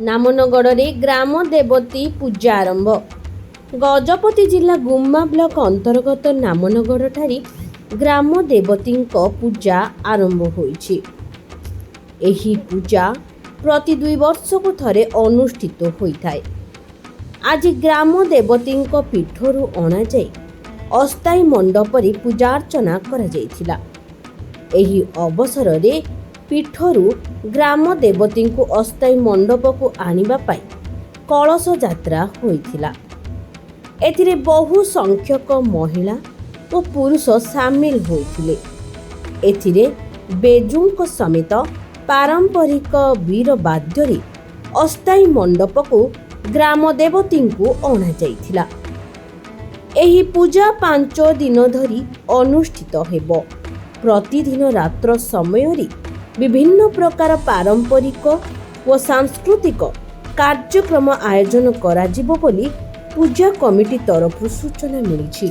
ନାମନଗରରେ ଗ୍ରାମ ଦେବତୀ ପୂଜା ଆରମ୍ଭ। ଗଜପତି ଜିଲ୍ଲା ଗୁମ୍ମା ବ୍ଲକ ଅନ୍ତର୍ଗତ ନାମନଗରଠାରେ ଗ୍ରାମ ଦେବତୀଙ୍କ ପୂଜା ଆରମ୍ଭ ହୋଇଛି। ଏହି ପୂଜା ପ୍ରତି 2 ବର୍ଷକୁ ଥରେ ଅନୁଷ୍ଠିତ ହୋଇଥାଏ। ଆଜି ଗ୍ରାମ ଦେବତୀଙ୍କ ପୀଠରୁ ଅଣାଯାଇ ଅସ୍ଥାୟୀ ମଣ୍ଡପରେ ପୂଜାର୍ଚ୍ଚନା କରାଯାଇଥିଲା। ଏହି ଅବସରରେ ପୀଠରୁ ଗ୍ରାମ ଦେବତୀଙ୍କୁ ଅସ୍ଥାୟୀ ମଣ୍ଡପକୁ ଆଣିବା ପାଇଁ କଳସ ଯାତ୍ରା ହୋଇଥିଲା। ଏଥିରେ ବହୁ ସଂଖ୍ୟକ ମହିଳା ଓ ପୁରୁଷ ସାମିଲ ହୋଇଥିଲେ। ଏଥିରେ ବେଜୁଙ୍କ ସମେତ ପାରମ୍ପରିକ ବୀର ବାଦ୍ୟରେ ଅସ୍ଥାୟୀ ମଣ୍ଡପକୁ ଗ୍ରାମ ଦେବତୀଙ୍କୁ ଅଣାଯାଇଥିଲା। ଏହି ପୂଜା 5 ଦିନ ଧରି ଅନୁଷ୍ଠିତ ହେବ। ପ୍ରତିଦିନ ରାତ୍ର ସମୟରେ ବିଭିନ୍ନ ପ୍ରକାର ପାରମ୍ପରିକ ଓ ସାଂସ୍କୃତିକ କାର୍ଯ୍ୟକ୍ରମ ଆୟୋଜନ କରାଯିବ ବୋଲି ପୂଜା କମିଟି ତରଫରୁ ସୂଚନା ମିଳିଛି।